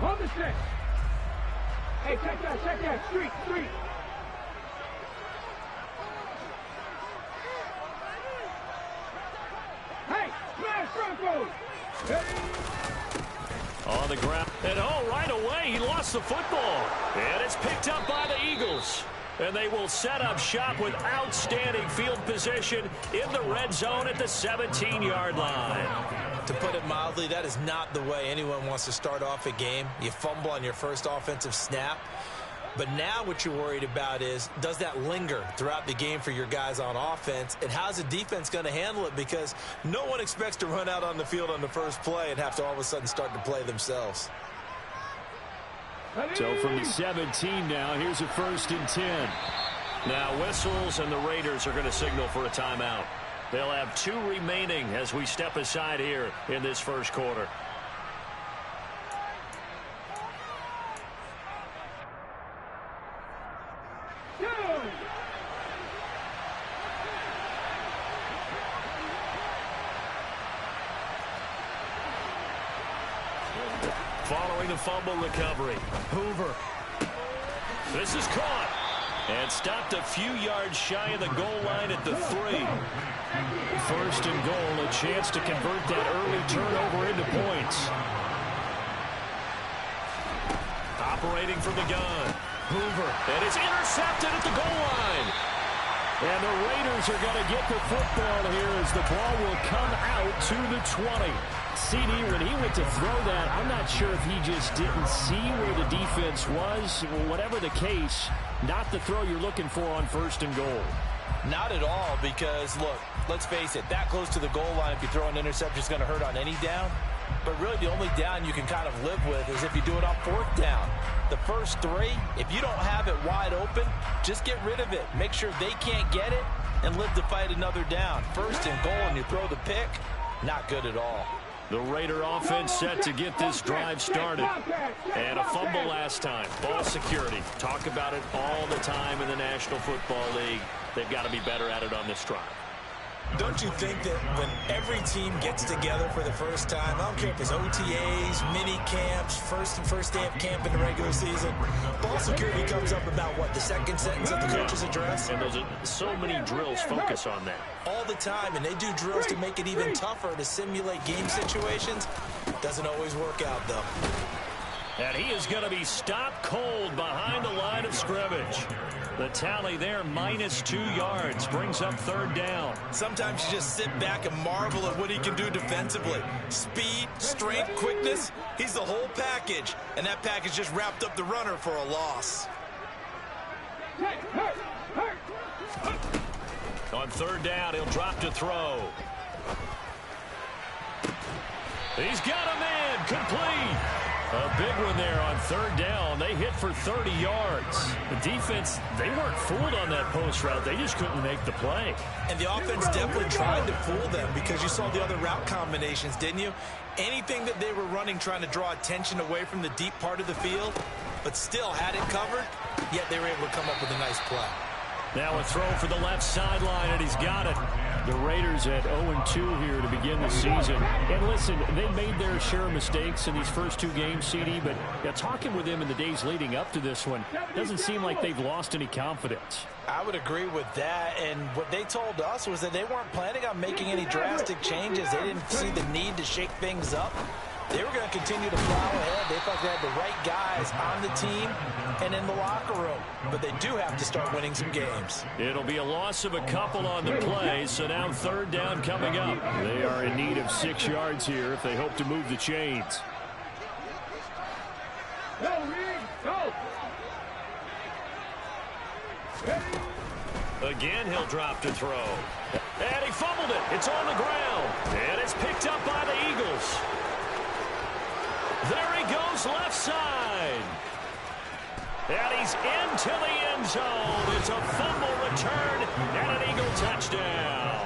On the set. Hey, check that. Street. Hey, smash Broncos. Hey. On the ground. And right away, he lost the football. And it's picked up by the Eagles. And they will set up shop with outstanding field position in the red zone at the 17-yard line. To put it mildly, that is not the way anyone wants to start off a game. You fumble on your first offensive snap. But now what you're worried about is, does that linger throughout the game for your guys on offense? And how's the defense going to handle it? Because no one expects to run out on the field on the first play and have to all of a sudden start to play themselves. So from the 17 now, here's a 1st and 10. Now whistles, and the Raiders are going to signal for a timeout. They'll have 2 remaining as we step aside here in this first quarter. Following the fumble recovery, Hoover. This is caught and stopped a few yards shy of the goal line at the 3. 1st and goal, a chance to convert that early turnover into points. Operating from the gun, Hoover, and it's intercepted at the goal line. And the Raiders are going to get the football here as the ball will come out to the 20. CD, when he went to throw that, I'm not sure if he just didn't see where the defense was. Whatever the case, not the throw you're looking for on 1st and goal. Not at all, because, look, let's face it, that close to the goal line, if you throw an interception, is going to hurt on any down. But really, the only down you can kind of live with is if you do it on 4th down. The first 3, if you don't have it wide open, just get rid of it. Make sure they can't get it and live to fight another down. 1st and goal, and you throw the pick, not good at all. The Raider offense set to get this drive started. And a fumble last time. Ball security. Talk about it all the time in the National Football League. They've got to be better at it on this drive. Don't you think that when every team gets together for the first time, I don't care if it's OTAs, mini camps, first day of camp in the regular season, ball security comes up about, what, the 2nd sentence of the coach's address? And those are so many drills focus on that. All the time, and they do drills to make it even tougher to simulate game situations. Doesn't always work out, though. And he is going to be stopped cold behind the line of scrimmage. The tally there, -2 yards, brings up 3rd down. Sometimes you just sit back and marvel at what he can do defensively. Speed, strength, quickness, he's the whole package. And that package just wrapped up the runner for a loss. On 3rd down, he'll drop to throw. He's got a man, complete. A big one there on 3rd down. They hit for 30 yards. The defense, they weren't fooled on that post route. They just couldn't make the play. And the offense definitely tried to fool them because you saw the other route combinations, didn't you? Anything that they were running trying to draw attention away from the deep part of the field, but still had it covered, yet they were able to come up with a nice play. Now a throw for the left sideline, and he's got it. The Raiders at 0-2 here to begin the season. And listen, they made their share of mistakes in these first 2 games, CD, but talking with them in the days leading up to this one, doesn't seem like they've lost any confidence. I would agree with that, and what they told us was that they weren't planning on making any drastic changes. They didn't see the need to shake things up. They were going to continue to plow ahead. They thought they had the right guys on the team and in the locker room. But they do have to start winning some games. It'll be a loss of a couple on the play, so now 3rd down coming up. They are in need of 6 yards here if they hope to move the chains. Again, he'll drop to throw. And he fumbled it. It's on the ground. And it's picked up by the Eagles. There he goes, left side. And he's into the end zone. It's a fumble return and an Eagle touchdown.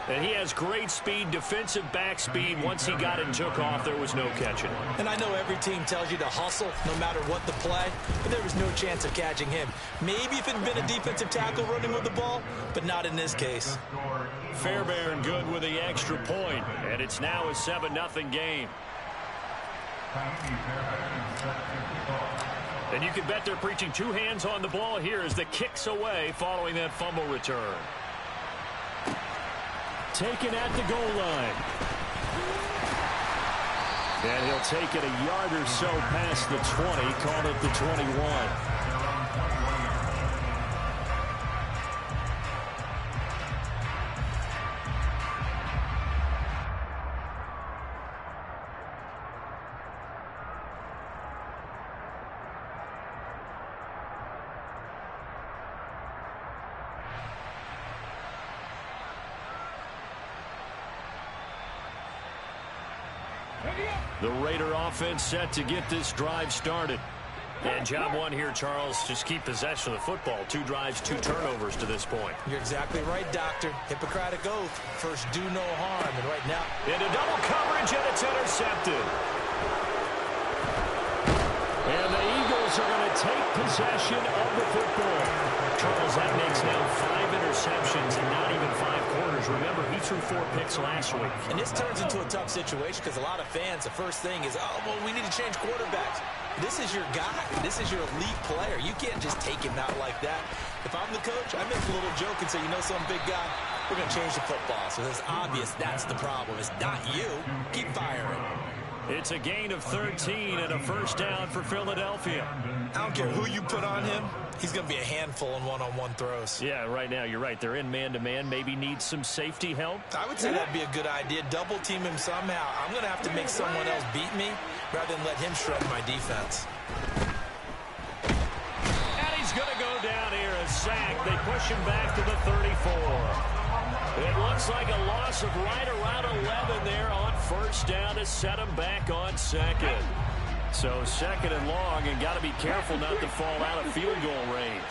And he has great speed, defensive back speed. Once he got it and took off, there was no catching. And I know every team tells you to hustle no matter what the play, but there was no chance of catching him. Maybe if it had been a defensive tackle running with the ball, but not in this case. Fairbairn good with the extra point, and it's now a 7-0 game. And you can bet they're preaching two hands on the ball here as the kick's away following that fumble return. Taken at the goal line. And he'll take it a yard or so past the 20, called it the 21. The Raider offense set to get this drive started. And job one here, Charles, just keep possession of the football. 2 drives, 2 turnovers to this point. You're exactly right, Doctor. Hippocratic oath. First, do no harm. And right now, into double coverage, and it's intercepted. And the Eagles are going to take possession of the football. Charles, that makes now 5 interceptions in not even 5 quarters. Remember, he threw 4 picks last week. And this turns into a tough situation because a lot of fans, the first thing is, oh, well, we need to change quarterbacks. This is your guy. This is your elite player. You can't just take him out like that. If I'm the coach, I make a little joke and say, you know, some big guy, we're going to change the football. So it's obvious that's the problem. It's not you. Keep firing. It's a gain of 13 and a first down for Philadelphia. I don't care who you put on him. He's going to be a handful in one-on-one throws. Yeah, right now, you're right. They're in man-to-man. Maybe need some safety help. I would say that'd be a good idea. Double team him somehow. I'm going to have to make someone else beat me rather than let him shred my defense. And he's going to go down here, a sack. They push him back to the 34. It looks like a loss of right around 11 there on first down to set him back on second. So second and long, and got to be careful not to fall out of field goal range.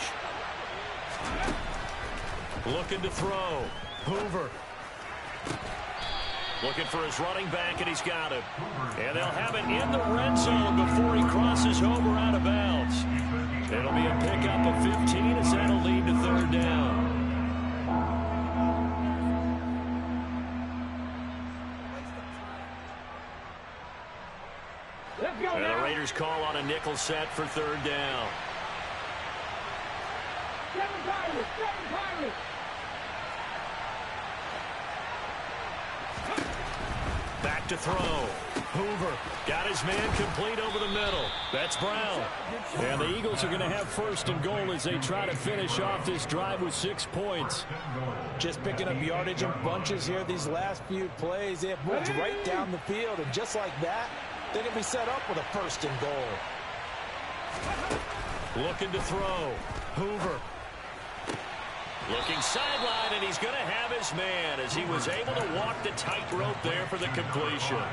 Looking to throw. Hoover. Looking for his running back, and he's got it. And they'll have it in the red zone before he crosses over out of bounds. It'll be a pickup of 15 as that'll lead to third down. And the Raiders call on a nickel set for third down. Seven Pirates. Back to throw. Hoover got his man complete over the middle. That's Brown. And the Eagles are going to have first and goal as they try to finish off this drive with 6 points. Just picking up yardage in bunches here these last few plays. They have moved right down the field, and just like that, they're going to be set up with a first and goal. Looking to throw. Hoover. Looking sideline, and he's going to have his man as he was able to walk the tightrope there for the completion.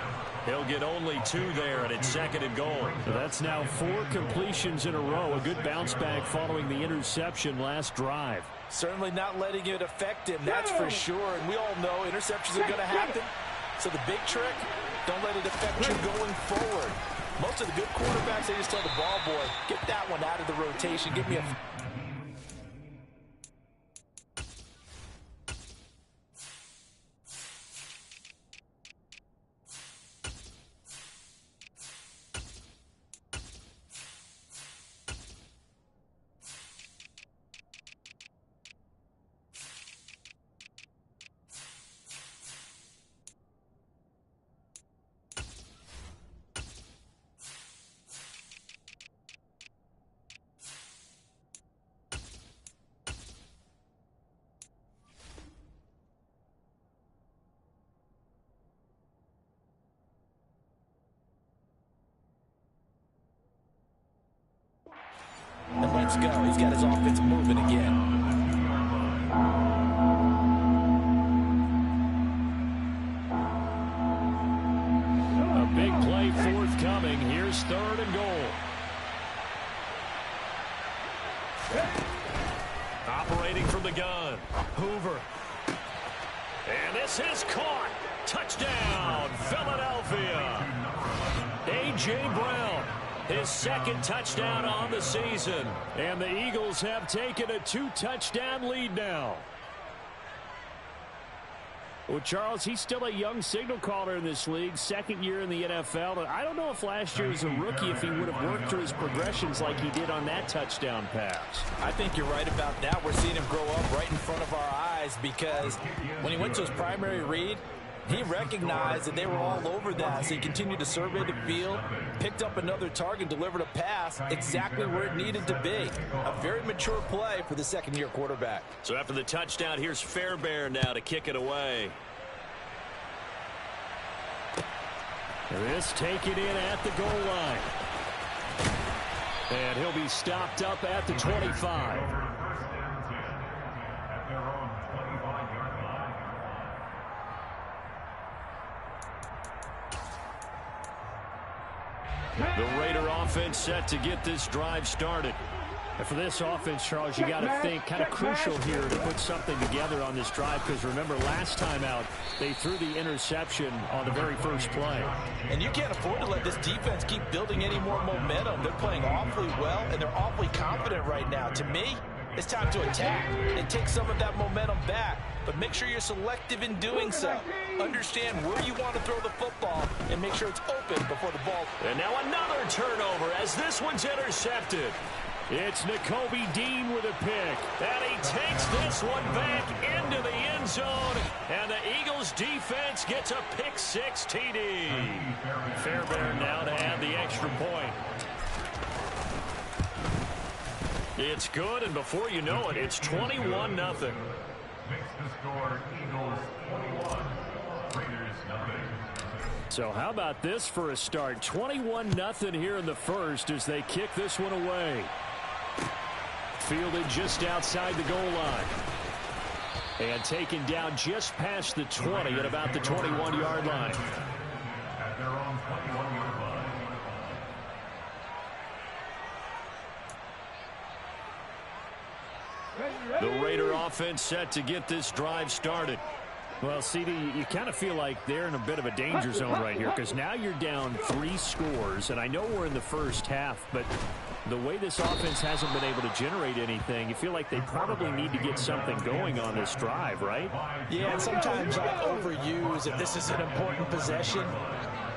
He'll get only 2 there, and it's second and goal. So that's now 4 completions in a row. A good bounce back following the interception last drive. Certainly not letting it affect him, that's for sure. And we all know interceptions are going to happen. So the big trick, don't let it affect you going forward. Most of the good quarterbacks, they just tell the ball boy, get that one out of the rotation. Give me a... And let's go. He's got his offense moving again. A big play forthcoming. Here's third and goal. Operating from the gun. Hoover. And this is caught. Touchdown, Philadelphia. A.J. Brown. His second touchdown on the season. And the Eagles have taken a 2-touchdown lead now. Well, Charles, he's still a young signal caller in this league, second year in the NFL. And I don't know if last year as a rookie, if he would have worked through his progressions like he did on that touchdown pass. I think you're right about that. We're seeing him grow up right in front of our eyes because when he went to his primary read, he recognized that they were all over that, so he continued to survey the field, picked up another target, delivered a pass exactly where it needed to be. A very mature play for the second-year quarterback. So after the touchdown, here's Fairbairn now to kick it away. This taken in at the goal line. And he'll be stopped up at the 25. The Raider offense set to get this drive started. And for this offense, Charles, you got to think kind of crucial here to put something together on this drive because remember last time out they threw the interception on the very first play. And you can't afford to let this defense keep building any more momentum. They're playing awfully well and they're awfully confident right now. To me, it's time to attack and take some of that momentum back. But make sure you're selective in doing so. Understand where you want to throw the football and make sure it's open before the ball. And now another turnover as this one's intercepted. It's Nakobe Dean with a pick. And he takes this one back into the end zone. And the Eagles defense gets a pick six TD. Fairbairn now to add the extra point. It's good, and before you know it, it's 21-0. Makes the score Eagles 21, Raiders nothing. So how about this for a start? 21-0 here in the first as they kick this one away. Fielded just outside the goal line. And taken down just past the 20 at about the 21-yard line. At their own 21-yard line. The Raider offense set to get this drive started. Well, CD, you kind of feel like they're in a bit of a danger zone right here because now you're down 3 scores, and I know we're in the first half, but the way this offense hasn't been able to generate anything, you feel like they probably need to get something going on this drive, right? Yeah, and sometimes I overuse if this is an important possession.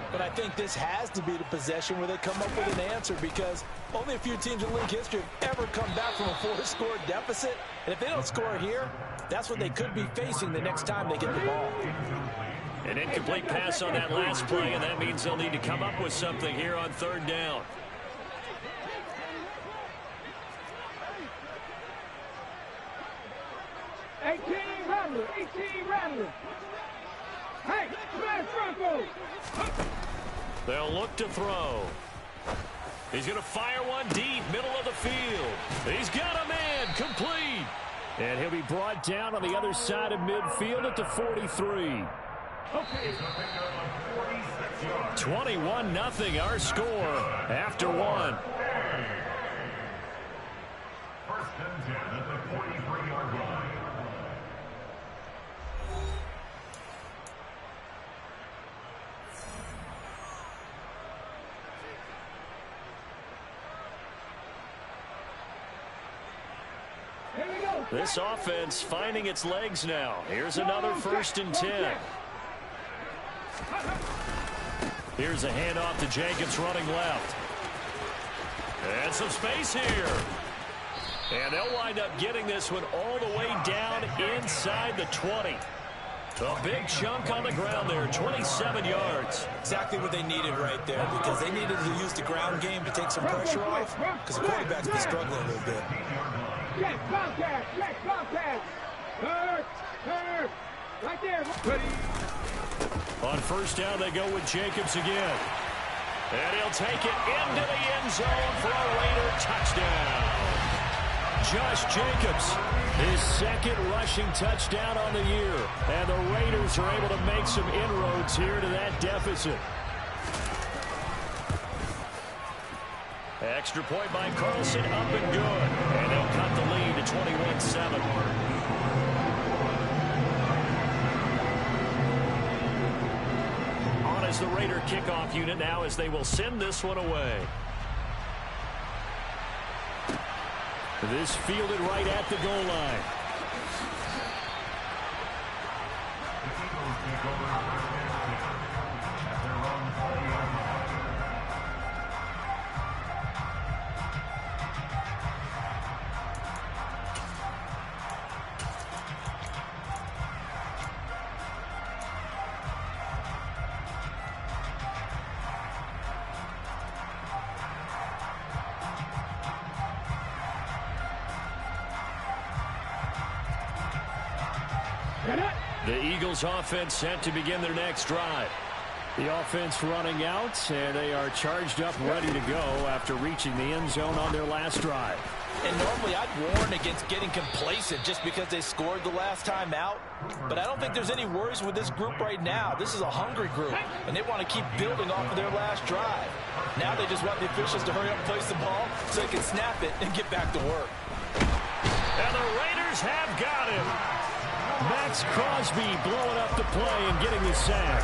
But I think this has to be the possession where they come up with an answer because only a few teams in league history have ever come back from a 4-score deficit. And if they don't score here, that's what they could be facing the next time they get the ball. An incomplete pass on that last play, and that means they'll need to come up with something here on third down. Rattler. Hey, smash Bronco! They'll look to throw. He's going to fire one deep, middle of the field. He's got a man, complete. And he'll be brought down on the other side of midfield at the 43. 21-0 our score after one. First and 10 at the 43-yard line. This offense finding its legs now. Here's another first and 10. Here's a handoff to Jacobs running left. And some space here. And they'll wind up getting this one all the way down inside the 20. A big chunk on the ground there, 27 yards. Exactly what they needed right there because they needed to use the ground game to take some pressure off because the quarterback's been struggling a little bit. Check contact. Turn. Right there. Ready. On first down, they go with Jacobs again. And he'll take it into the end zone for a Raider touchdown. Josh Jacobs, his second rushing touchdown on the year. And the Raiders are able to make some inroads here to that deficit. Extra point by Carlson, up and good. And they'll cut the lead to 21-7. On as the Raider kickoff unit now as they will send this one away. This fielded right at the goal line. The Eagles offense set to begin their next drive. The offense running out, and they are charged up, ready to go after reaching the end zone on their last drive. And normally I'd warn against getting complacent just because they scored the last time out. But I don't think there's any worries with this group right now. This is a hungry group, and they want to keep building off of their last drive. Now they just want the officials to hurry up and place the ball so they can snap it and get back to work. And the Raiders have got him. Max Crosby blowing up the play and getting the sack.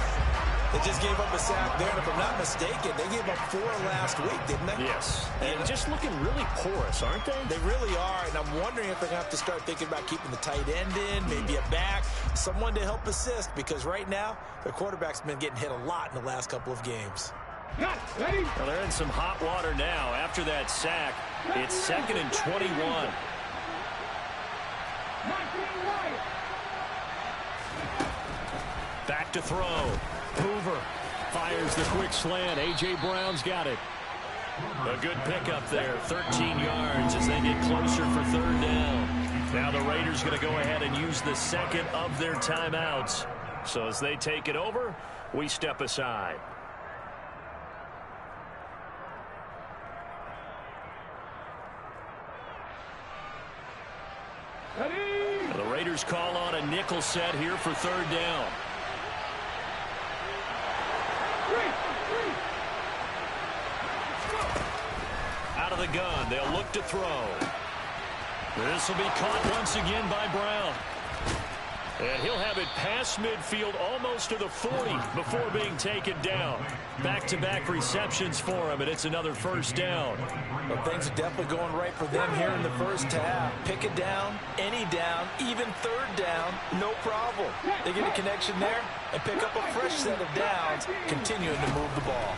They just gave up a sack there, and if I'm not mistaken, they gave up 4 last week, didn't they? Yes. And just looking really porous, aren't they? They really are, and I'm wondering if they're going to have to start thinking about keeping the tight end in, maybe a back, someone to help assist, because right now, their quarterback's been getting hit a lot in the last couple of games. Well, they're in some hot water now. After that sack, it's 2nd and 21. Back to throw. Hoover fires the quick slant. A.J. Brown's got it. A good pickup there. 13 yards as they get closer for 3rd down. Now the Raiders going to go ahead and use the second of their timeouts. So as they take it over, we step aside. The Raiders call on a nickel set here for 3rd down. Out of the gun, they'll look to throw. This will be caught once again by Brown. And he'll have it past midfield almost to the 40 before being taken down. Back-to-back receptions for him, and it's another 1st down. Well, things are definitely going right for them here in the first half. Pick it down, any down, even 3rd down, no problem. They get a connection there and pick up a fresh set of downs, continuing to move the ball.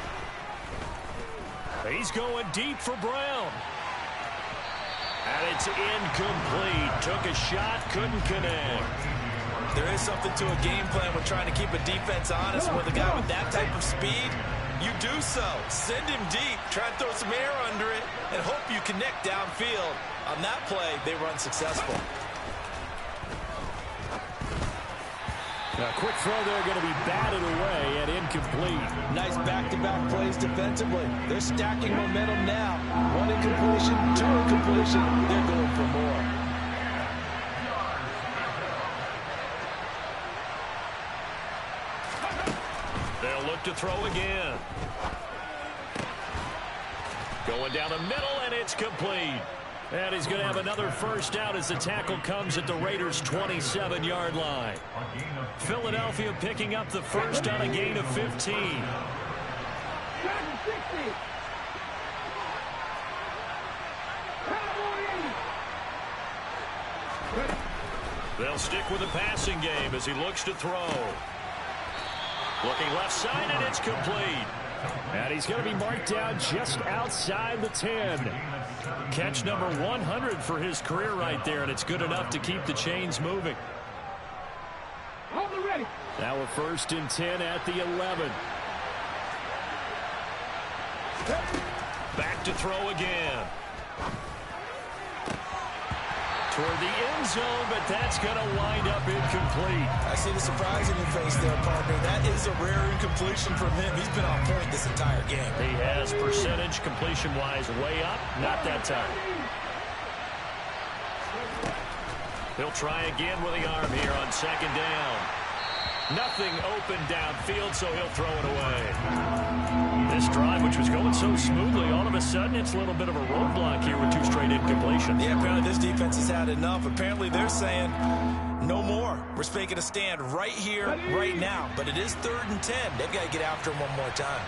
He's going deep for Brown. And it's incomplete. Took a shot, couldn't connect. There is something to a game plan when trying to keep a defense honest. With a guy with that type of speed, you do so. Send him deep, try and throw some air under it, and hope you connect downfield. On that play, they were unsuccessful. A quick throw there going to be batted away and incomplete. Nice back-to-back plays defensively. They're stacking momentum now. 1 incompletion, 2 incompletion. They're going for more. They'll look to throw again. Going down the middle, and it's complete. And he's going to have another 1st down as the tackle comes at the Raiders' 27-yard line. Philadelphia picking up the 1st on a gain of 15. They'll stick with the passing game as he looks to throw. Looking left side, and it's complete. And he's going to be marked down just outside the 10. Catch number 100 for his career right there, and it's good enough to keep the chains moving. Now a 1st and 10 at the 11. Back to throw again. Toward the end zone, but that's going to wind up incomplete. I see the surprise in your face there, partner. That is a rare incompletion from him. He's been on point this entire game. He has percentage completion-wise way up. Not that time. He'll try again with the arm here on 2nd down. Nothing open downfield, so he'll throw it away. This drive, which was going so smoothly, all of a sudden it's a little bit of a roadblock here with 2 straight incompletions. Yeah, apparently this defense has had enough. Apparently they're saying no more. We're making a stand right here, right now. But it is 3rd and 10. They've got to get after him one more time.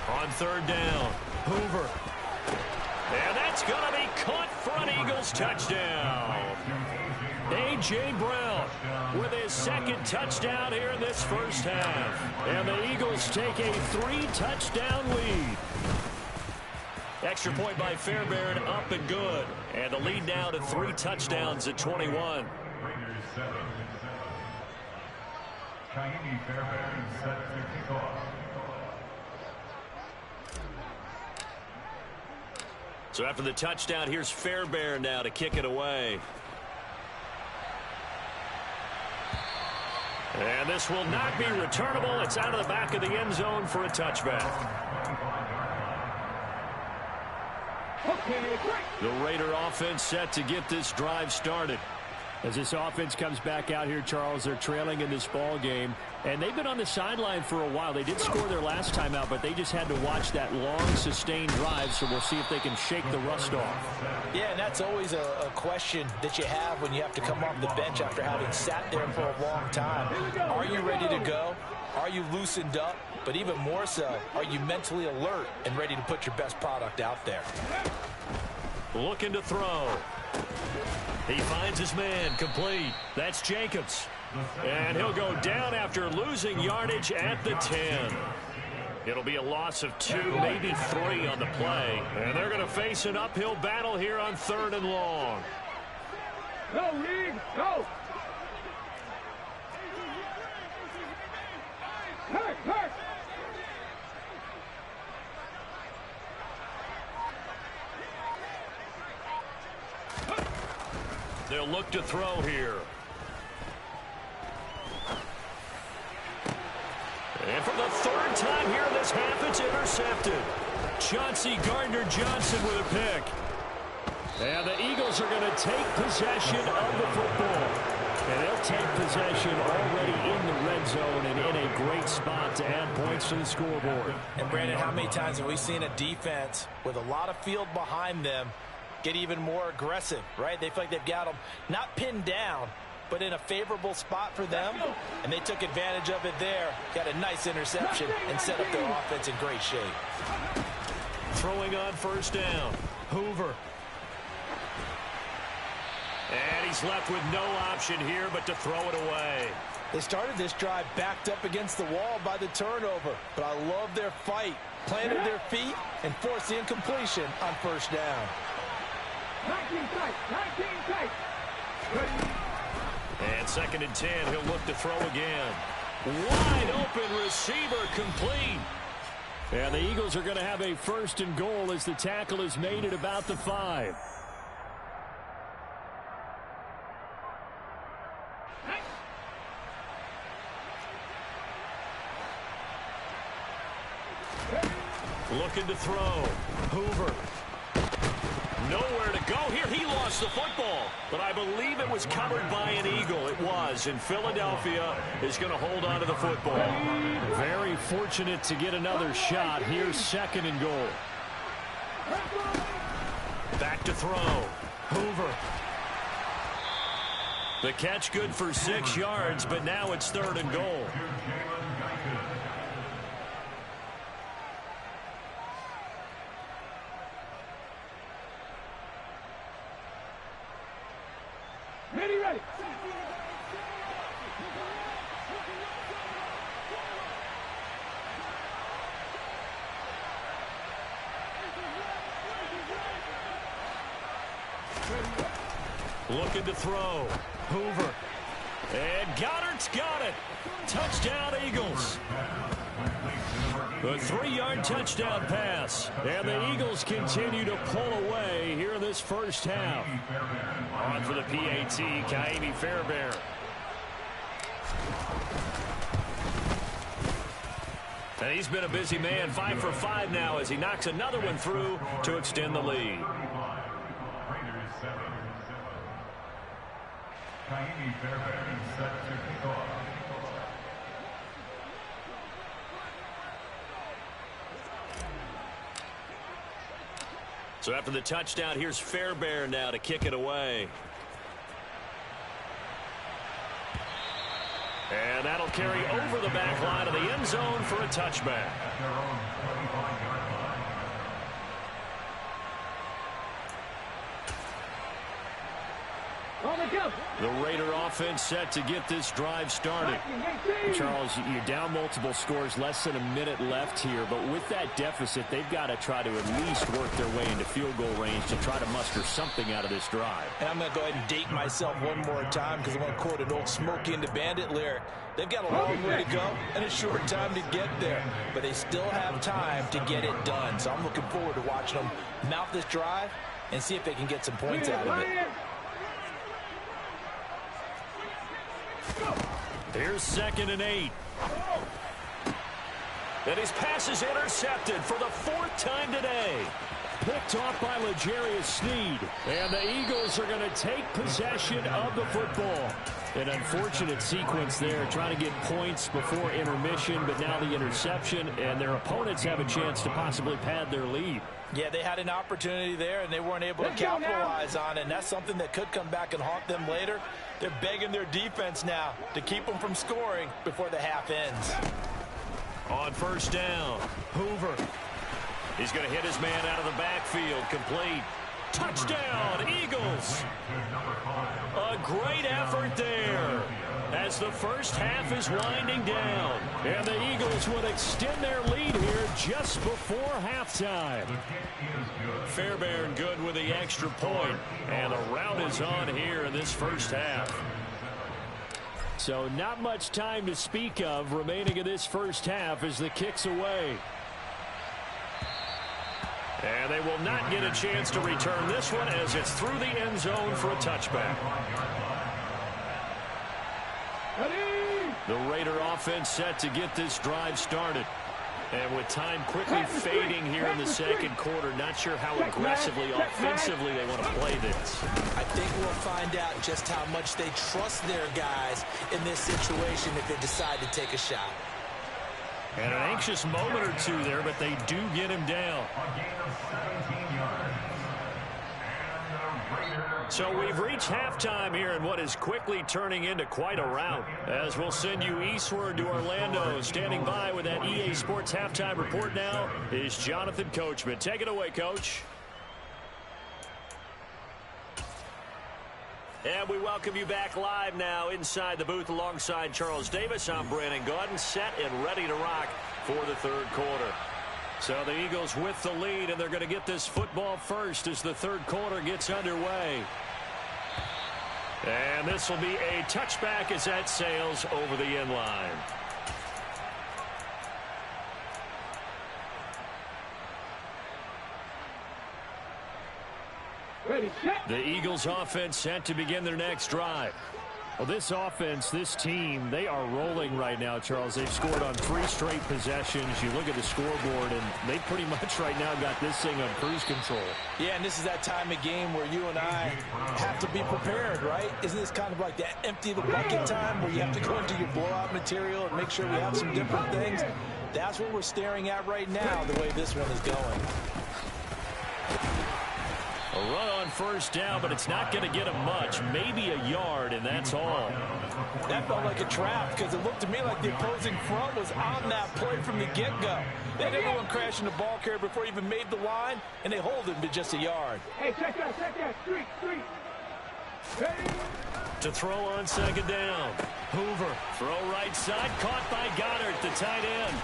On 3rd down, Hoover. And that's going to be caught for an Eagles touchdown. A.J. Brown with his 2nd touchdown here in this first half. And the Eagles take a 3-touchdown lead. Extra point by Fairbairn, up and good. And the lead now to 3 touchdowns at 21. Raiders 7. Kaimi Fairbairn set to kick off. So after the touchdown, here's Fairbairn now to kick it away. And this will not be returnable. It's out of the back of the end zone for a touchback. The Raider offense set to get this drive started. As this offense comes back out here, Charles, they're trailing in this ball game, and they've been on the sideline for a while. They did score their last time out, but they just had to watch that long, sustained drive, so we'll see if they can shake the rust off. Yeah, and that's always a question that you have when you have to come off the bench after having sat there for a long time. Are you ready to go? Are you loosened up? But even more so, are you mentally alert and ready to put your best product out there? Looking to throw. He finds his man, complete. That's Jacobs. And he'll go down after losing yardage at the 10. It'll be a loss of 2, maybe 3 on the play. And they're going to face an uphill battle here on 3rd and long. Go, Reed, go! Hurt, hurt! They'll look to throw here. And for the 3rd time here this half, it's intercepted. Chauncey Gardner-Johnson with a pick. And the Eagles are going to take possession of the football. And they'll take possession already in the red zone and in a great spot to add points to the scoreboard. And, Brandon, how many times have we seen a defense with a lot of field behind them get even more aggressive, right? They feel like they've got them not pinned down, but in a favorable spot for them, and they took advantage of it there. Got a nice interception and set up their offense in great shape. Throwing on 1st down. Hoover. And he's left with no option here but to throw it away. They started this drive backed up against the wall by the turnover, but I love their fight. Planted their feet and forced the incompletion on 1st down. 19 tight, 19 tight. And 2nd and 10, he'll look to throw again. Wide open receiver, complete. And the Eagles are going to have a 1st and goal as the tackle is made at about the 5. Looking to throw. Hoover. Nowhere to go here. He lost the football, but I believe it was covered by an Eagle. It was, and Philadelphia is going to hold on to the football. Very fortunate to get another shot. Here's 2nd and goal. Back to throw. Hoover. The catch good for 6 yards, but now it's 3rd and goal. Ready, ready. Looking to throw. Hoover. And Goddard's got it. Touchdown, Eagles. A 3-yard touchdown pass. And the Eagles continue to pull away here in this 1st half. On for the PAT, Ka'imi Fairbairn. And he's been a busy man, 5 for 5 now as he knocks another one through to extend the lead. Ka'imi Fairbairn set to kick off. So after the touchdown, here's Fairbairn now to kick it away. And that'll carry over the back line of the end zone for a touchback. The Raider offense set to get this drive started. Charles, you're down multiple scores, less than a minute left here, but with that deficit, they've got to try to at least work their way into field goal range to try to muster something out of this drive. And I'm going to go ahead and date myself one more time because I want to quote an old Smokey and the Bandit lyric. They've got a long way to go and a short time to get there, but they still have time to get it done. So I'm looking forward to watching them mount this drive and see if they can get some points out of it. Here's 2nd and 8. And his pass is intercepted for the 4th time today. Picked off by L'Jarius Sneed. And the Eagles are going to take possession of the football. An unfortunate sequence there, trying to get points before intermission, but now the interception, and their opponents have a chance to possibly pad their lead. Yeah, they had an opportunity there, and they weren't able to capitalize on it, and that's something that could come back and haunt them later. They're begging their defense now to keep them from scoring before the half ends. On 1st down, Hoover. He's going to hit his man out of the backfield, complete. Touchdown, Eagles. A great effort there as the first half is winding down. And the Eagles would extend their lead here just before halftime. Fairbairn good with the extra point. And the rout is on here in this first half. So not much time to speak of remaining in this first half as the kick's away. And they will not get a chance to return this one as it's through the end zone for a touchback. The Raider offense set to get this drive started. And with time quickly fading here in the second quarter, not sure how aggressively, offensively they want to play this. I think we'll find out just how much they trust their guys in this situation if they decide to take a shot. And an anxious moment or two there, but they do get him down. So we've reached halftime here in what is quickly turning into quite a rout. As we'll send you eastward to Orlando. Standing by with that EA Sports halftime report now is Jonathan Coachman. Take it away, Coach. And we welcome you back live now inside the booth alongside Charles Davis. I'm Brandon Gaudin, set and ready to rock for the third quarter. So the Eagles with the lead, and they're going to get this football first as the third quarter gets underway. And this will be a touchback as that sails over the end line. The Eagles offense set to begin their next drive. Well, this offense, this team, they are rolling right now, Charles. They've scored on 3 straight possessions. You look at the scoreboard, and they pretty much right now got this thing on cruise control. Yeah, and this is that time of game where you and I have to be prepared, right? Isn't this kind of like that empty the bucket time where you have to go into your blowout material and make sure we have some different things? That's what we're staring at right now, the way this one is going. A run on 1st down, but it's not going to get him much. Maybe a yard, and that's all. That felt like a trap because it looked to me like the opposing front was on that play from the get-go. They had everyone crashing the ball carrier before he even made the line, and they hold him to just a yard. Hey, check that, street. Hey. To throw on 2nd down. Hoover, throw right side, caught by Goddard, the tight end.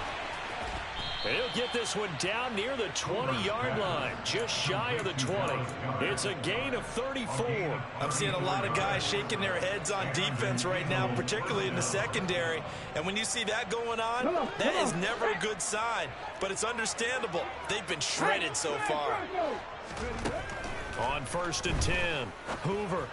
And he'll get this one down near the 20-yard line, just shy of the 20. It's a gain of 34. I'm seeing a lot of guys shaking their heads on defense right now, particularly in the secondary. And when you see that going on, that is never a good sign. But it's understandable. They've been shredded so far. On 1st and 10, Hoover.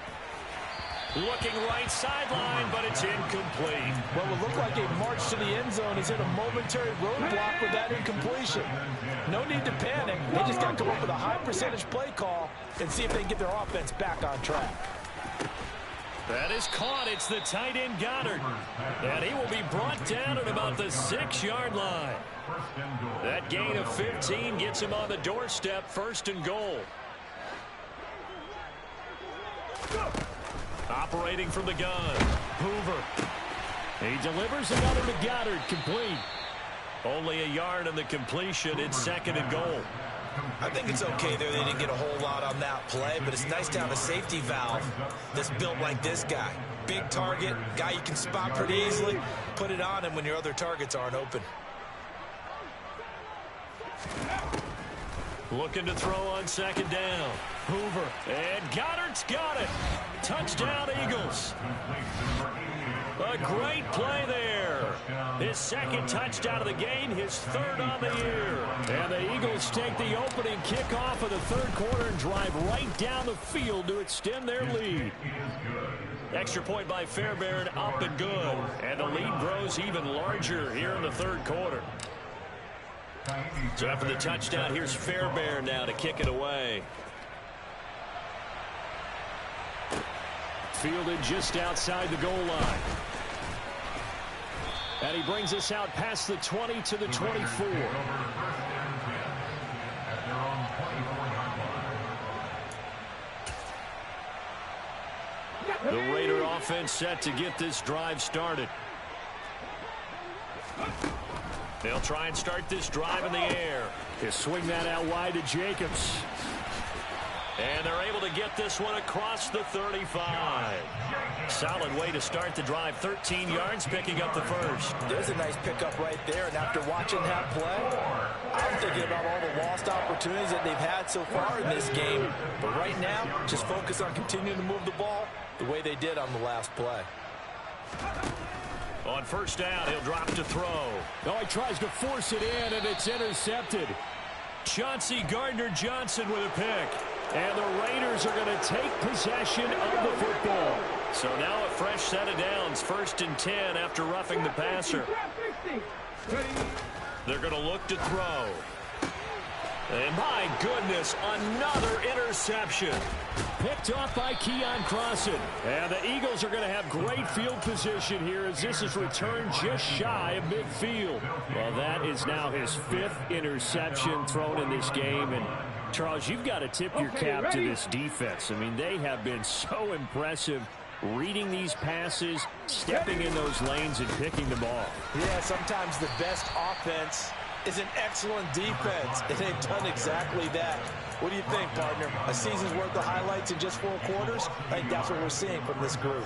Looking right sideline, but it's incomplete. What will look like a march to the end zone is hit a momentary roadblock with that incompletion. No need to panic. They just got to come up with a high percentage play call and see if they can get their offense back on track. That is caught. It's the tight end Goddard. And he will be brought down at about the 6-yard line. That gain of 15 gets him on the doorstep, 1st and goal. Operating from the gun, Hoover. He delivers another to Goddard, complete. Only a yard on the completion. It's 2nd and goal. I think it's okay there. They didn't get a whole lot on that play, but it's nice to have a safety valve that's built like this guy. Big target, guy you can spot pretty easily. Put it on him when your other targets aren't open. Looking to throw on second down. Hoover. And Goddard's got it. Touchdown, Eagles. A great play there. His second touchdown of the game, his third on the year. And the Eagles take the opening kickoff of the third quarter and drive right down the field to extend their lead. Extra point by Fairbairn, up and good. And the lead grows even larger here in the third quarter. So after the touchdown, here's Fairbairn now to kick it away. Fielded just outside the goal line. And he brings us out past the 20 to the 24. The Raider offense set to get this drive started. They'll try and start this drive in the air. He'll swing that out wide to Jacobs. And they're able to get this one across the 35. Solid way to start the drive. 13 yards, picking up the first. There's a nice pickup right there. And after watching that play, I'm thinking about all the lost opportunities that they've had so far in this game. But right now, just focus on continuing to move the ball the way they did on the last play. On first down, he'll drop to throw. Oh, he tries to force it in, and it's intercepted. Chauncey Gardner-Johnson with a pick. And the Raiders are going to take possession of the football. So now a fresh set of downs. 1st and 10 after roughing the passer. They're going to look to throw. And my goodness, another interception. Picked off by Keon Crossan. And the Eagles are going to have great field position here as this is returned just shy of midfield. Well, that is now his 5th interception thrown in this game. And Charles, you've got to tip your cap to this defense. I mean, they have been so impressive reading these passes, stepping in those lanes, and picking the ball. Yeah, sometimes the best offense is an excellent defense, and they've done exactly that. What do you think, partner? A season's worth of highlights in just 4 quarters? I think that's what we're seeing from this group.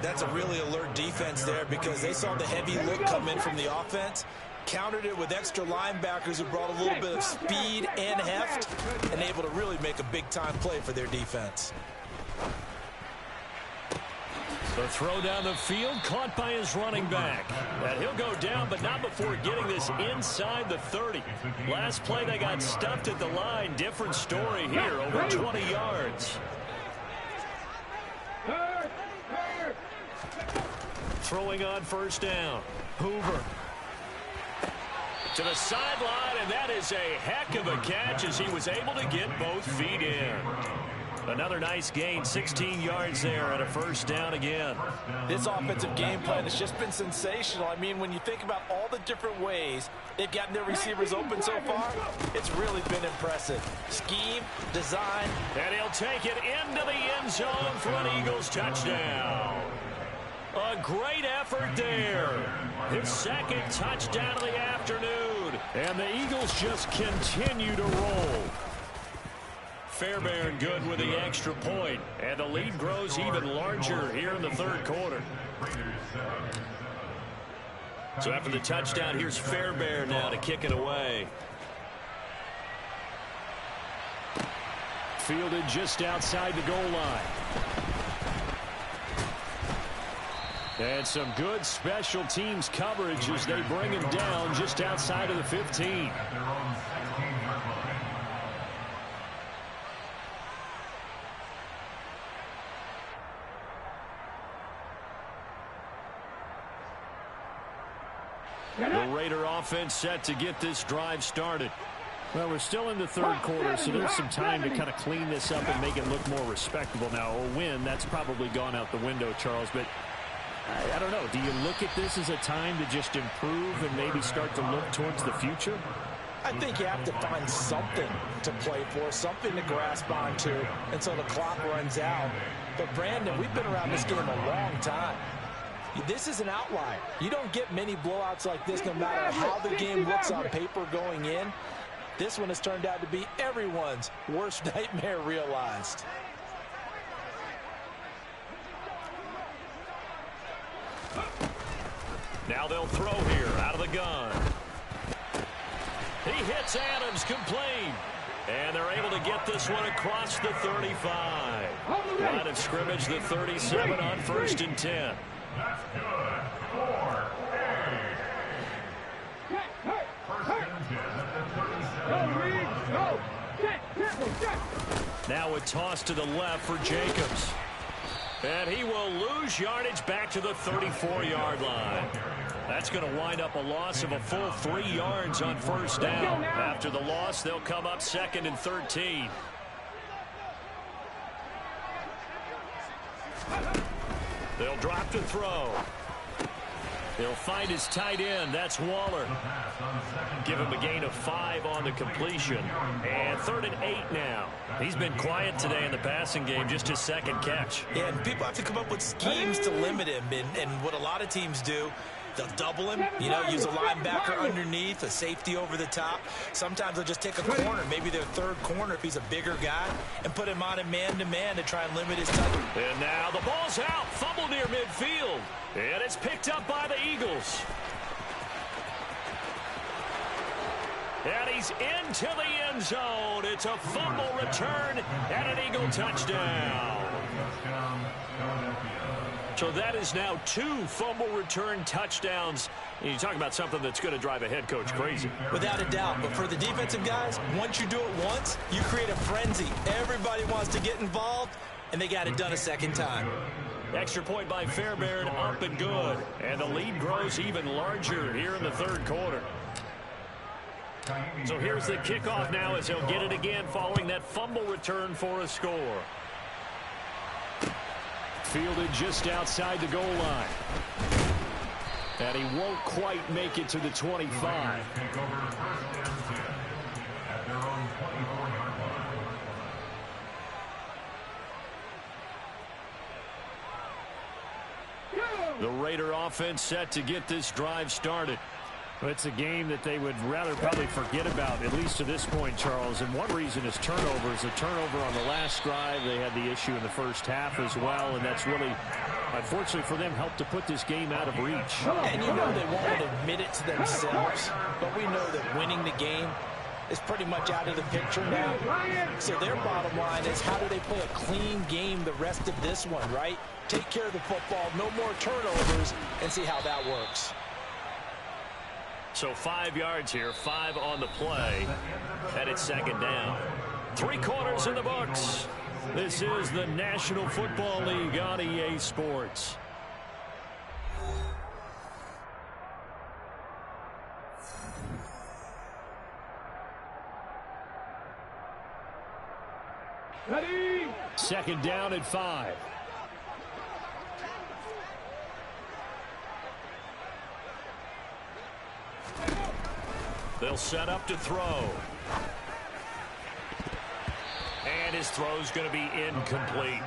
That's a really alert defense there because they saw the heavy look come in from the offense, countered it with extra linebackers who brought a little bit of speed and heft, and able to really make a big-time play for their defense. The throw down the field, caught by his running back. And he'll go down, but not before getting this inside the 30. Last play, they got stuffed at the line. Different story here, over 20 yards. Throwing on first down. Hoover. To the sideline, and that is a heck of a catch as he was able to get both feet in. Another nice gain, 16 yards there and a first down again. This offensive game plan has just been sensational. I mean, when you think about all the different ways they've gotten their receivers open so far, it's really been impressive. Scheme, design. And he'll take it into the end zone for an Eagles touchdown. A great effort there. His 2nd touchdown of the afternoon. And the Eagles just continue to roll. Fairbairn good with the extra point, and the lead grows even larger here in the 3rd quarter. So after the touchdown, here's Fairbairn now to kick it away. Fielded just outside the goal line. And some good special teams coverage as they bring him down just outside of the 15. The Raider offense set to get this drive started. Well, we're still in the 3rd quarter, so there's some time to kind of clean this up and make it look more respectable. Now, a win, that's probably gone out the window, Charles, but I don't know. Do you look at this as a time to just improve and maybe start to look towards the future? I think you have to find something to play for, something to grasp onto until the clock runs out. But, Brandon, we've been around this game a long time. This is an outlier. You don't get many blowouts like this no matter how the game looks on paper going in. This one has turned out to be everyone's worst nightmare realized. Now they'll throw here out of the gun. He hits Adams complete. And they're able to get this one across the 35. Line of scrimmage, the 37 on 1st and 10. That's good. 4-8. First and 10 at the 37. Now a toss to the left for Jacobs. And he will lose yardage back to the 34-yard line. That's going to wind up a loss of a full 3 yards on 1st down. After the loss, they'll come up 2nd and 13. They'll drop to throw. He'll find his tight end. That's Waller. Give him a gain of 5 on the completion. And 3rd and 8 now. He's been quiet today in the passing game, just his 2nd catch. Yeah, and people have to come up with schemes to limit him. And what a lot of teams do, they'll double him, use a linebacker underneath, a safety over the top. Sometimes they'll just take a corner, maybe their 3rd corner if he's a bigger guy, and put him on a man-to-man to try and limit his touch. And now the ball's out. Fumble near midfield. And it's picked up by the Eagles. And he's into the end zone. It's a fumble return and an Eagle touchdown. So that is now 2 fumble return touchdowns. And you talk about something that's going to drive a head coach crazy. Without a doubt. But for the defensive guys, once you do it once, you create a frenzy. Everybody wants to get involved, and they got it done a 2nd time. Extra point by Fairbairn, up and good. And the lead grows even larger here in the 3rd quarter. So here's the kickoff now as he'll get it again following that fumble return for a score. Fielded just outside the goal line. And he won't quite make it to the 25. Take over 1st and 10 at their own 24-yard line. The Raider offense set to get this drive started. Well, it's a game that they would rather probably forget about, at least to this point, Charles. And one reason is turnovers. A turnover on the last drive. They had the issue in the first half as well, and that's really, unfortunately for them, helped to put this game out of reach. And they won't admit it to themselves, but we know that winning the game is pretty much out of the picture now. So their bottom line is, how do they play a clean game the rest of this one, right? Take care of the football, no more turnovers, and see how that works. So 5 yards here, 5 on the play, and it's 2nd down. 3 quarters in the books. This is the National Football League on EA Sports. Ready? 2nd down at 5. They'll set up to throw. And his throw's going to be incomplete.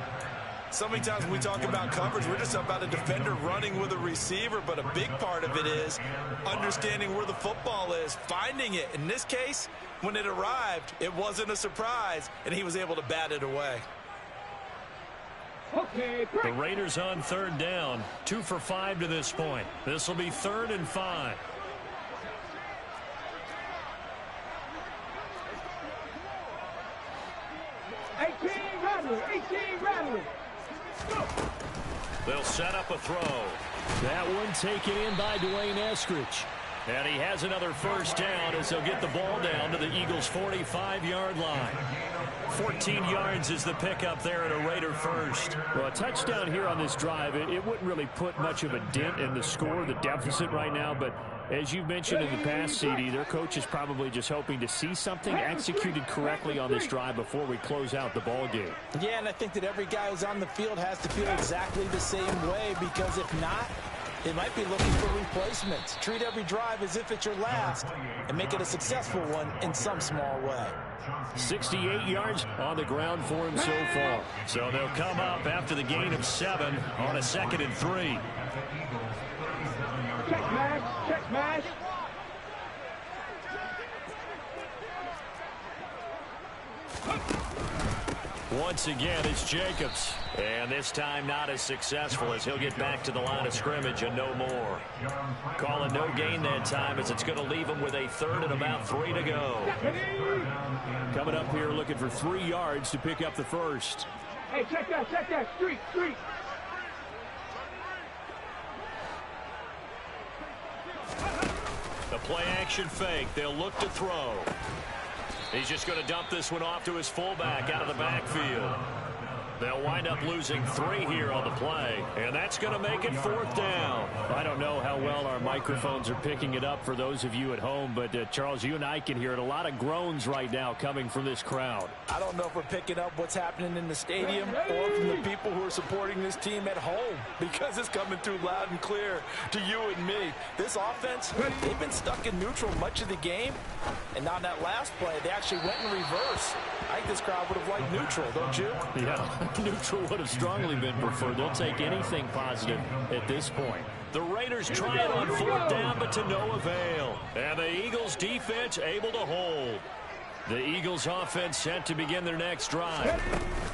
So many times when we talk about coverage, we're just about a defender running with a receiver, but a big part of it is understanding where the football is, finding it. In this case, when it arrived, it wasn't a surprise, and he was able to bat it away. Okay, The Raiders on 3rd down, 2 for 5 to this point. This will be 3rd and 5. 18 Rattler. They'll set up a throw. That one taken in by Dwayne Eskridge. And he has another 1st down as they'll get the ball down to the Eagles' 45-yard line. 14 yards is the pickup there at a Raider first. Well, a touchdown here on this drive, it wouldn't really put much of a dent in the score, the deficit right now, but as you've mentioned in the past, CD, their coach is probably just hoping to see something executed correctly on this drive before we close out the ball game. Yeah, and I think that every guy who's on the field has to feel exactly the same way, because if not, they might be looking for replacements. Treat every drive as if it's your last and make it a successful one in some small way. 68 yards on the ground for him so far. So they'll come up after the gain of 7 on a 2nd and 3. Check mash. Once again, it's Jacobs. And this time not as successful as he'll get back to the line of scrimmage and no more. Calling no gain that time as it's going to leave him with a 3rd and about 3 to go. Coming up here looking for 3 yards to pick up the first. Hey, check that. Street. The play action fake. They'll look to throw. He's just going to dump this one off to his fullback out of the backfield. They'll wind up losing 3 here on the play, and that's going to make it 4th down. I don't know how well our microphones are picking it up for those of you at home, but Charles, you and I can hear it. A lot of groans right now coming from this crowd. I don't know if we're picking up what's happening in the stadium or from the people who are supporting this team at home, because it's coming through loud and clear to you and me. This offense, they've been stuck in neutral much of the game, and on that last play, they actually went in reverse. I think this crowd would have liked neutral, don't you? Yeah. Neutral would have strongly been preferred. They'll take anything positive at this point. The Raiders try it on 4th down, but to no avail. And the Eagles defense able to hold. The Eagles offense set to begin their next drive.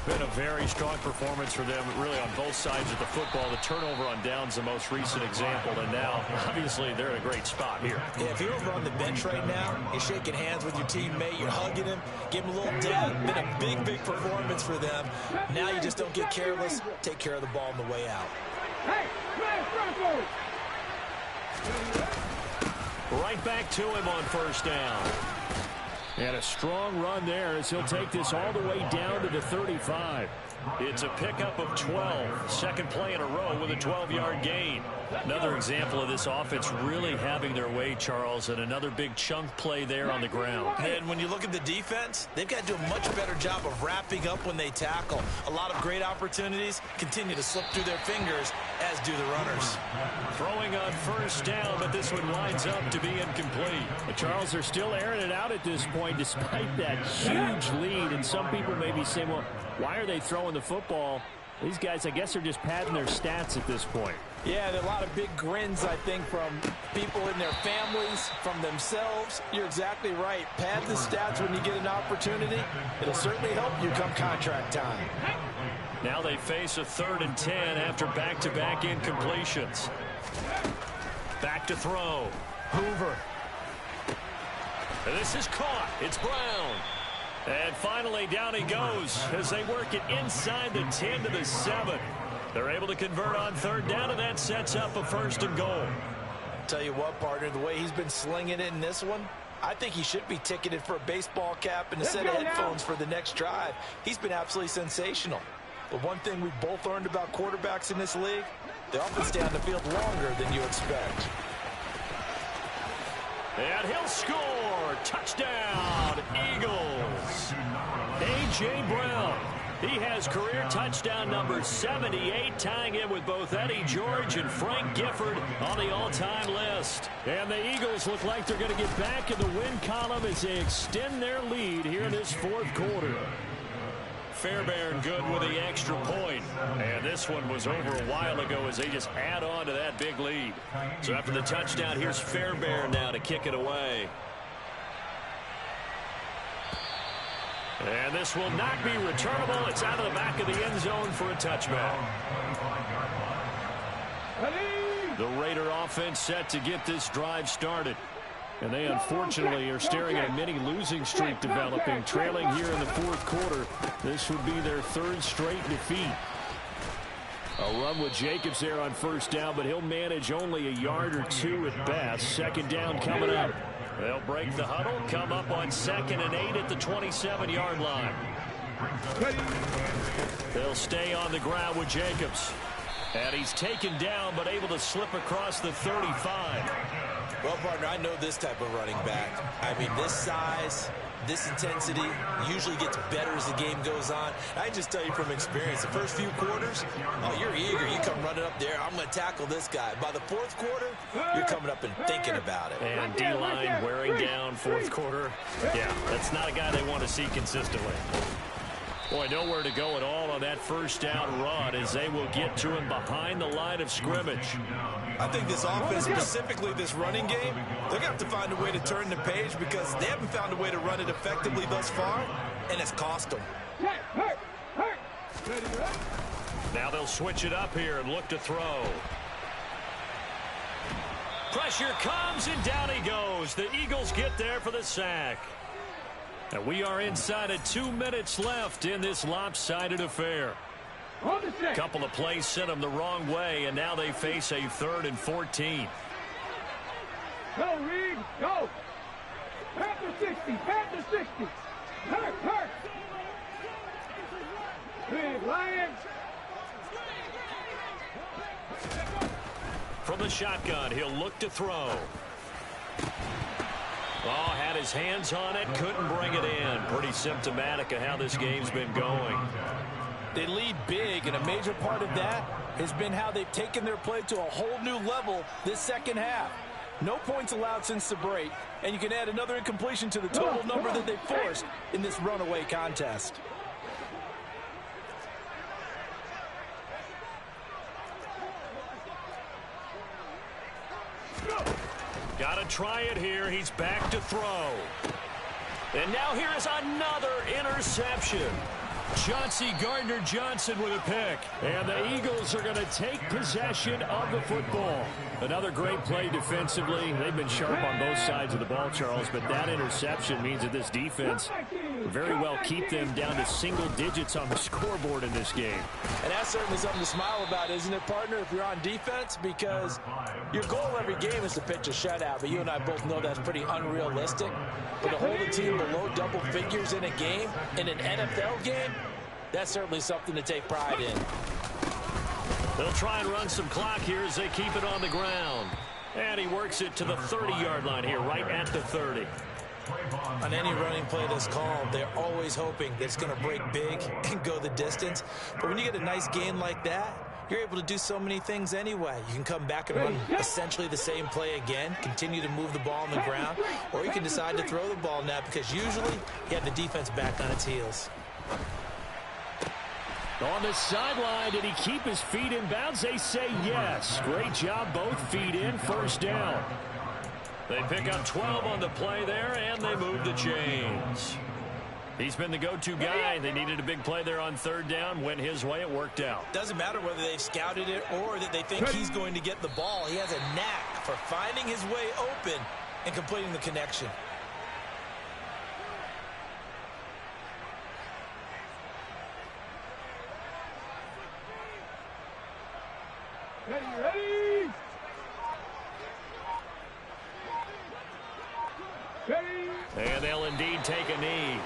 Been a very strong performance for them, really, on both sides of the football. The turnover on downs, the most recent example, and now, obviously, they're in a great spot here. Yeah, if you're over on the bench right now, you're shaking hands with your teammate, you're hugging him, give him a little dab. Been a big performance for them. Now you just don't get careless. Take care of the ball on the way out. Hey, Right back to him on 1st down. And a strong run there as he'll take this all the way down to the 35. It's a pickup of 12. Second play in a row with a 12-yard gain. Another example of this offense really having their way, Charles, and another big chunk play there on the ground. And when you look at the defense, they've got to do a much better job of wrapping up when they tackle. A lot of great opportunities continue to slip through their fingers, as do the runners. Throwing on 1st down, but this one winds up to be incomplete. But Charles, they're still airing it out at this point despite that huge lead. And some people may be saying, well, why are they throwing the football? These guys, I guess, are just padding their stats at this point. Yeah, there are a lot of big grins, I think, from people in their families, from themselves. You're exactly right. Pad the stats when you get an opportunity. It'll certainly help you come contract time. Now they face a 3rd and 10 after back-to-back incompletions. Back to throw. Hoover. And this is caught. It's Brown. And finally, down he goes as they work it inside the 10 to the 7. They're able to convert on 3rd down, and that sets up a 1st and goal. Tell you what, partner, the way he's been slinging it in this one, I think he should be ticketed for a baseball cap and a set of headphones for the next drive. He's been absolutely sensational. But one thing we've both learned about quarterbacks in this league, they often stay on the field longer than you expect. And he'll score. Touchdown, Eagles. A.J. Brown. He has career touchdown number 78, tying in with both Eddie George and Frank Gifford on the all-time list. And the Eagles look like they're going to get back in the win column as they extend their lead here in this 4th quarter. Fairbairn good with the extra point. And this one was over a while ago as they just add on to that big lead. So after the touchdown, here's Fairbairn now to kick it away. And this will not be returnable. It's out of the back of the end zone for a touchback. The Raider offense set to get this drive started. And they unfortunately are staring at a mini losing streak developing, trailing here in the 4th quarter. This would be their 3rd straight defeat. A run with Jacobs there on 1st down, but he'll manage only a yard or 2 at best. 2nd down coming up. They'll break the huddle, come up on 2nd and 8 at the 27-yard line. They'll stay on the ground with Jacobs. And he's taken down, but able to slip across the 35. Well, partner, I know this type of running back. I mean, this size, this intensity usually gets better as the game goes on. I just tell you from experience, the first few quarters, oh, you're eager. You come running up there, I'm going to tackle this guy. By the 4th quarter, you're coming up and thinking about it. And D-line wearing down 4th quarter. Yeah, that's not a guy they want to see consistently. Boy, nowhere to go at all on that 1st down run as they will get to him behind the line of scrimmage. I think this offense, specifically this running game, they're going to have to find a way to turn the page because they haven't found a way to run it effectively thus far, and it's cost them. Now they'll switch it up here and look to throw. Pressure comes, and down he goes. The Eagles get there for the sack. And we are inside of 2 minutes left in this lopsided affair. A couple of plays sent them the wrong way, and now they face a 3rd and 14. Go, Reed, go. Panther 60, Panther 60. Hurt. Big Lions. From the shotgun, he'll look to throw. Oh, had his hands on it, couldn't bring it in. Pretty symptomatic of how this game's been going. They lead big, and a major part of that has been how they've taken their play to a whole new level this second half. No points allowed since the break, and you can add another incompletion to the total number that they forced in this runaway contest. Got to try it here. He's back to throw. And now here is another interception. Chauncey Gardner-Johnson with a pick. And the Eagles are going to take possession of the football. Another great play defensively. They've been sharp on both sides of the ball, Charles, but that interception means that this defense very well keep them down to single digits on the scoreboard in this game. And that's certainly something to smile about, isn't it, partner, if you're on defense? Because your goal every game is to pitch a shutout, but you and I both know that's pretty unrealistic. But to hold a team below double figures in a game, in an NFL game, that's certainly something to take pride in. They'll try and run some clock here as they keep it on the ground. And he works it to the 30-yard line here, right at the 30. On any running play that's called, they're always hoping that it's going to break big and go the distance. But when you get a nice gain like that, you're able to do so many things anyway. You can come back and run essentially the same play again, continue to move the ball on the ground, or you can decide to throw the ball now because usually you have the defense back on its heels. On the sideline, did he keep his feet in bounds? They say yes. Great job, both feet in, first down. They pick up 12 on the play there, and they move the chains. He's been the go-to guy. They needed a big play there on 3rd down. Went his way. It worked out. Doesn't matter whether they've scouted it or that they think he's going to get the ball. He has a knack for finding his way open and completing the connection. Ready. And they'll indeed take a knee.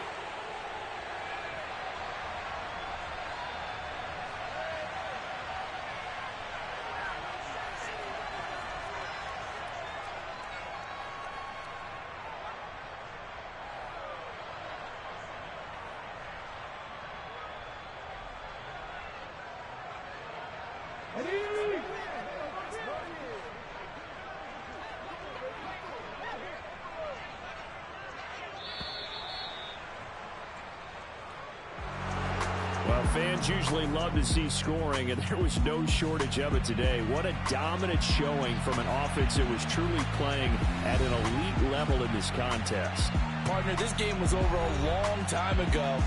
Well, fans usually love to see scoring, and there was no shortage of it today. What a dominant showing from an offense that was truly playing at an elite level in this contest. Partner, this game was over a long time ago,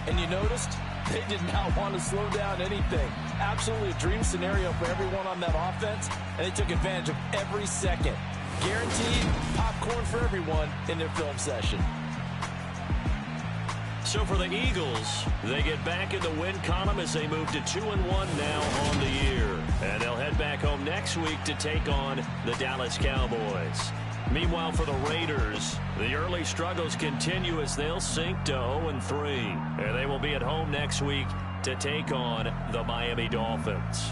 and you noticed they did not want to slow down anything. Absolutely a dream scenario for everyone on that offense, and they took advantage of every second. Guaranteed popcorn for everyone in their film session. So for the Eagles, they get back in the win column as they move to 2-1 now on the year. And they'll head back home next week to take on the Dallas Cowboys. Meanwhile, for the Raiders, the early struggles continue as they'll sink to 0-3. And they will be at home next week to take on the Miami Dolphins.